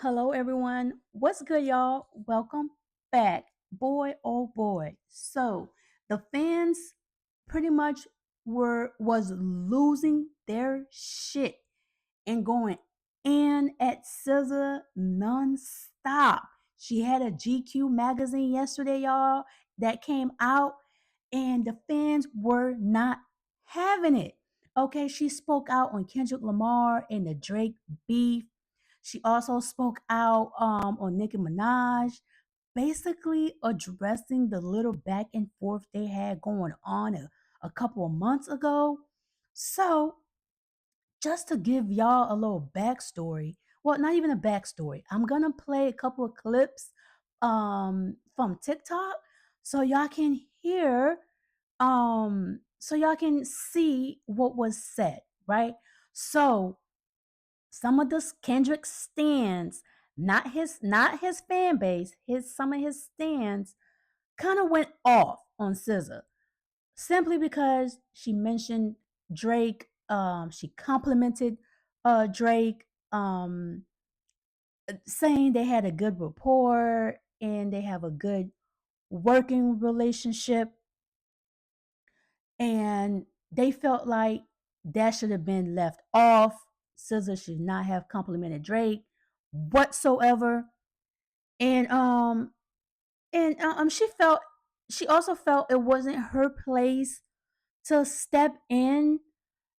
Hello, everyone. What's good, y'all? Welcome back. Boy, oh boy. So the fans pretty much was losing their shit and going in at SZA nonstop. She had a GQ magazine yesterday, y'all, that came out, and the fans were not having it. Okay, she spoke out on Kendrick Lamar and the Drake beef. She also spoke out on Nicki Minaj, basically addressing the little back and forth they had going on a couple of months ago. So, just to give y'all a little backstory, well, not even a backstory, I'm gonna play a couple of clips from TikTok so y'all can hear, so y'all can see what was said, right? So, some of the Kendrick stands, not his fan base, his some of his stands kind of went off on SZA simply because she mentioned Drake. She complimented Drake, saying they had a good rapport and they have a good working relationship, and they felt like that should have been left off. SZA should not have complimented Drake whatsoever, and she also felt it wasn't her place to step in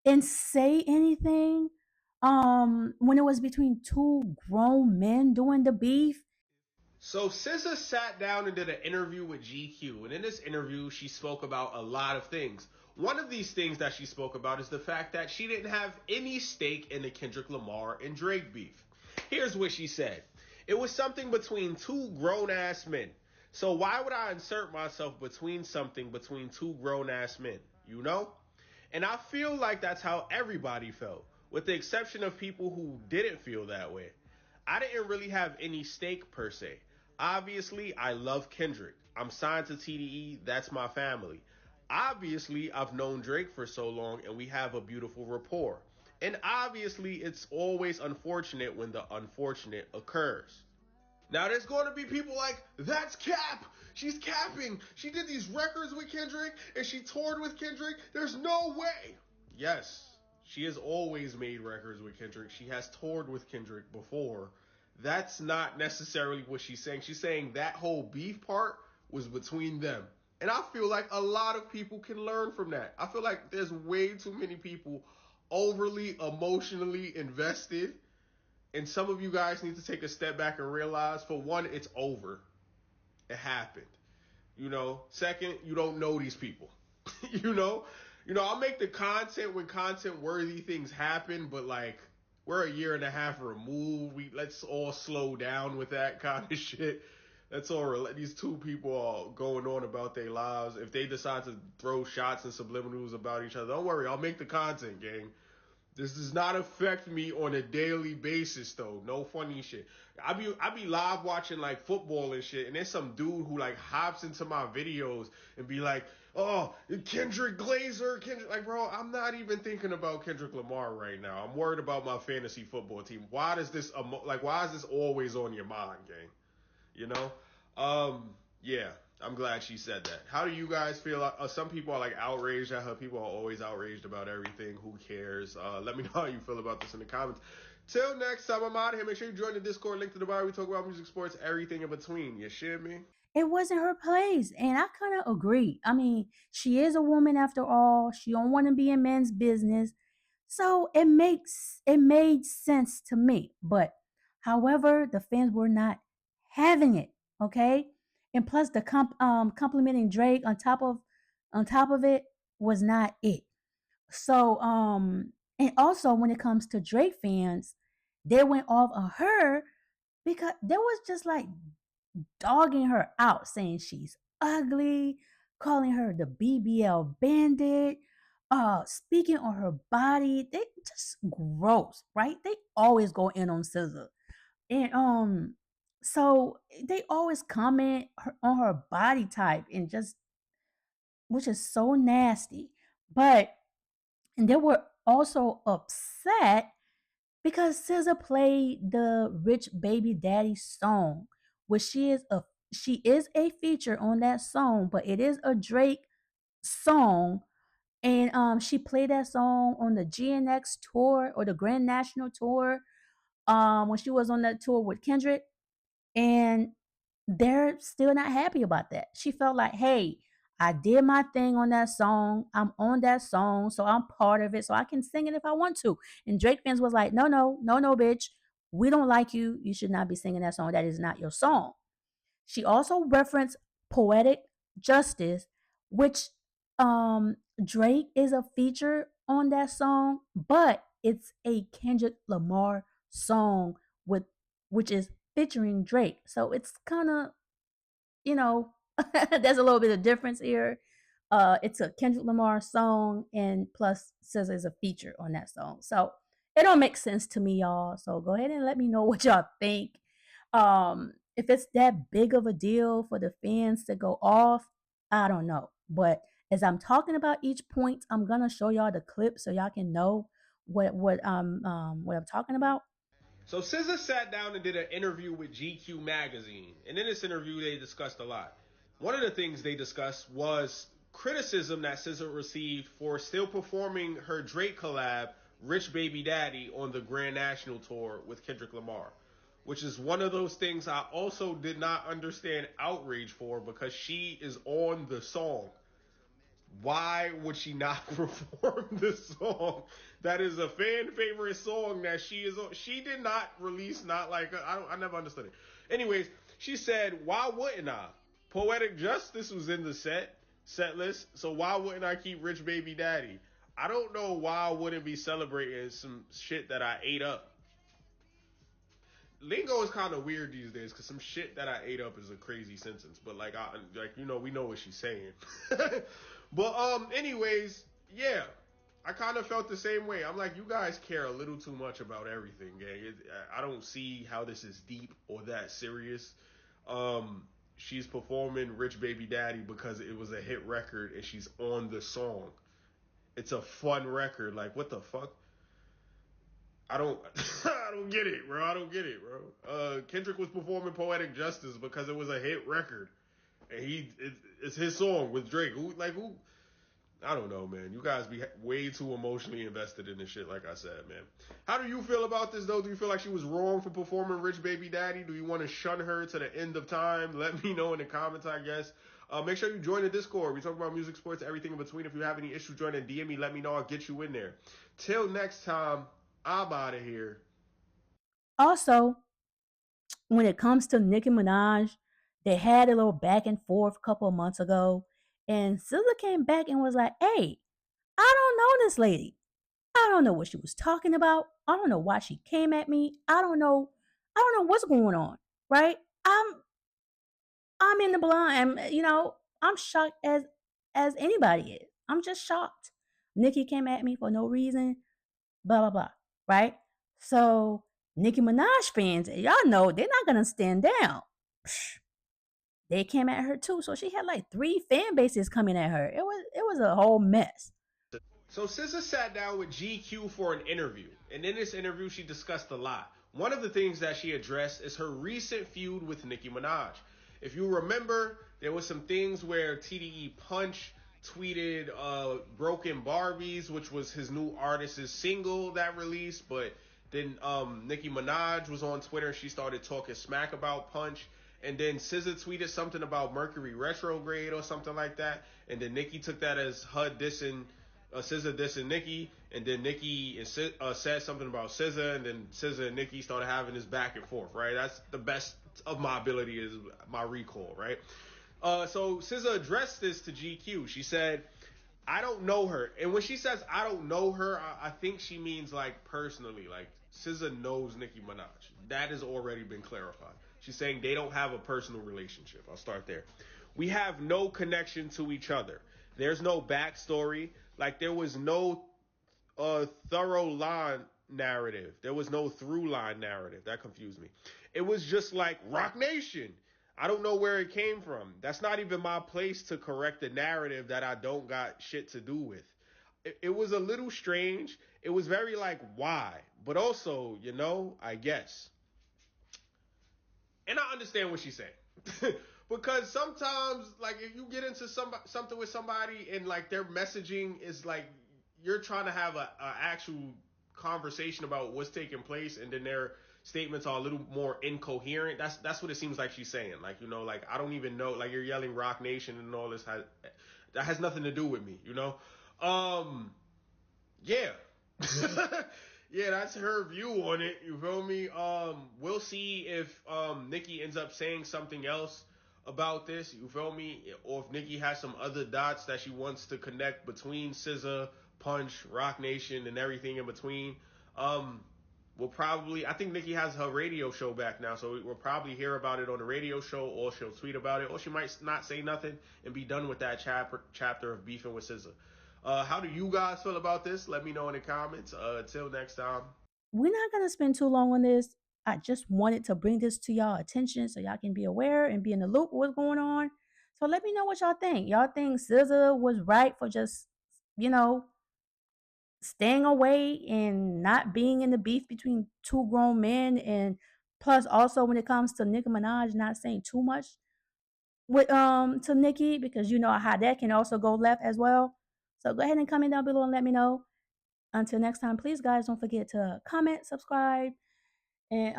and say anything when it was between two grown men doing the beef. So SZA sat down and did an interview with GQ, and in this interview, she spoke about a lot of things. One of these things that she spoke about is the fact that she didn't have any stake in the Kendrick Lamar and Drake beef. Here's what she said: it was something between two grown ass men. So why would I insert myself between something between two grown ass men? You know? And I feel like that's how everybody felt, with the exception of people who didn't feel that way. I didn't really have any stake per se. Obviously, I love Kendrick. I'm signed to TDE, that's my family. Obviously, I've known Drake for so long and we have a beautiful rapport. And obviously, it's always unfortunate when the unfortunate occurs. Now there's going to be people like, that's cap. She's capping. She did these records with Kendrick and she toured with Kendrick. There's no way. Yes, she has always made records with Kendrick. She has toured with Kendrick before. That's not necessarily what she's saying. She's saying that whole beef part was between them. And I feel like a lot of people can learn from that. I feel like there's way too many people overly emotionally invested, and some of you guys need to take a step back and realize, for one, it's over. It happened. Second, you don't know these people. you know, I'll make the content when content worthy things happen, but like, we're a year and a half removed. Let's all slow down with that kind of shit. That's all. These two people are going on about their lives. If they decide to throw shots and subliminals about each other, don't worry. I'll make the content, gang. This does not affect me on a daily basis though. No funny shit. I be live watching like football and shit, and there's some dude who like hops into my videos and be like, "Oh, Kendrick Glazer, Kendrick." Like, bro, I'm not even thinking about Kendrick Lamar right now. I'm worried about my fantasy football team. Why does this why is this always on your mind, gang? You know? Yeah, I'm glad she said that. How do you guys feel? Some people are like outraged at her. People are always outraged about everything. Who cares? Let me know how you feel about this in the comments. Till next time, I'm out of here. Make sure you join the Discord. Link to the bio. We talk about music, sports, everything in between. You shit me? It wasn't her place, and I kind of agree. I mean, she is a woman after all. She don't want to be in men's business, so it made sense to me. But however, the fans were not having it. Okay, and plus the complimenting Drake on top of it was not it. So and also when it comes to Drake fans, they went off on her because there was just like dogging her out, saying she's ugly, calling her the BBL bandit, speaking on her body. They just gross, right? They always go in on SZA. And so they always comment on her body type and just, which is so nasty. But and they were also upset because SZA played the Rich Baby Daddy song, which she is a feature on that song, but it is a Drake song. And she played that song on the GNX tour or the Grand National tour, when she was on that tour with Kendrick. And they're still not happy about that. She felt like, hey, I did my thing on that song. I'm on that song, so I'm part of it. So I can sing it if I want to. And Drake fans was like, no, no, no, no, bitch. We don't like you. You should not be singing that song. That is not your song. She also referenced poetic justice, which Drake is a feature on that song, but it's a Kendrick Lamar song with which is featuring Drake. So it's kind of, you know, there's a little bit of difference here. It's a Kendrick Lamar song, and plus SZA is a feature on that song. So it don't make sense to me, y'all. So go ahead and let me know what y'all think. If it's that big of a deal for the fans to go off, I don't know. But as I'm talking about each point, I'm gonna show y'all the clip so y'all can know what I'm talking about. So SZA sat down and did an interview with GQ magazine, and in this interview they discussed a lot. One of the things they discussed was criticism that SZA received for still performing her Drake collab, Rich Baby Daddy, on the Grand National Tour with Kendrick Lamar, which is one of those things I also did not understand outrage for because she is on the song. Why would she not perform this song? That is a fan favorite song that she is on. She did not release, not like I never understood it. Anyways, she said, "Why wouldn't I? Poetic Justice was in the set list, so why wouldn't I keep Rich Baby Daddy? I don't know why I wouldn't be celebrating some shit that I ate up. Lingo is kind of weird these days because some shit that I ate up is a crazy sentence. But we know what she's saying. But anyways, yeah, I kind of felt the same way. I'm like, you guys care a little too much about everything, gang. I don't see how this is deep or that serious. Um, she's performing Rich Baby Daddy because it was a hit record and she's on the song. It's a fun record. Like, what the fuck? I don't I don't get it, bro. I don't get it, bro. Kendrick was performing Poetic Justice because it was a hit record. And it's his song with Drake. Who I don't know, man. You guys be way too emotionally invested in this shit, like I said, man. How do you feel about this, though? Do you feel like she was wrong for performing Rich Baby Daddy? Do you want to shun her to the end of time? Let me know in the comments, I guess. Make sure you join the Discord. We talk about music, sports, everything in between. If you have any issues, join and DM me. Let me know. I'll get you in there. Till next time, I'm out of here. Also, when it comes to Nicki Minaj, they had a little back and forth a couple of months ago, and SZA came back and was like, "Hey, I don't know this lady. I don't know what she was talking about. I don't know why she came at me. I don't know. I don't know what's going on. Right? I'm in the blind. I'm shocked as anybody is. I'm just shocked. Nicki came at me for no reason. Blah blah blah. Right? So Nicki Minaj fans, y'all know they're not gonna stand down. They came at her too. So she had like three fan bases coming at her. It was a whole mess. So SZA sat down with GQ for an interview, and in this interview she discussed a lot. One of the things that she addressed is her recent feud with Nicki Minaj. If you remember, there was some things where TDE Punch tweeted "Broken Barbies," which was his new artist's single that released, but then Nicki Minaj was on Twitter. She started talking smack about Punch. And then SZA tweeted something about Mercury retrograde or something like that. And then Nicki took that as her dissing SZA dissing Nicki, and then Nicki said something about SZA, and then SZA and Nicki started having this back and forth, right? That's the best of my ability is my recall, right? So SZA addressed this to GQ. She said, I don't know her. And when she says I don't know her, I think she means like personally. Like SZA knows Nicki Minaj. That has already been clarified. She's saying they don't have a personal relationship. I'll start there. We have no connection to each other. There's no backstory. Like there was no thorough line narrative. There was no through line narrative. That confused me. It was just like Rock Nation. I don't know where it came from. That's not even my place to correct the narrative that I don't got shit to do with. it was a little strange. It was very like why, but also I guess, and I understand what she's saying. Because sometimes like if you get into something with somebody and like their messaging is like you're trying to have a actual conversation about what's taking place and then their statements are a little more incoherent. That's what it seems like she's saying. Like like I don't even know, like you're yelling Rock Nation and all this that has nothing to do with me. um yeah. Yeah, that's her view on it. You feel me? We'll see if Nikki ends up saying something else about this. You feel me? Or if Nikki has some other dots that she wants to connect between SZA, Punch, Rock Nation, and everything in between. Um, we'll probably. I think Nikki has her radio show back now, so we'll probably hear about it on the radio show, or she'll tweet about it, or she might not say nothing and be done with that chapter of beefing with SZA. How do you guys feel about this? Let me know in the comments. Until next time. We're not going to spend too long on this. I just wanted to bring this to y'all attention so y'all can be aware and be in the loop of what's going on. So let me know what y'all think. Y'all think SZA was right for just, you know, staying away and not being in the beef between two grown men, and plus also when it comes to Nicki Minaj not saying too much with to Nicki, because you know how that can also go left as well. So go ahead and comment down below and let me know. Until next time, please guys don't forget to comment, subscribe, and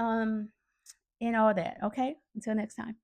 all that. Okay? Until next time.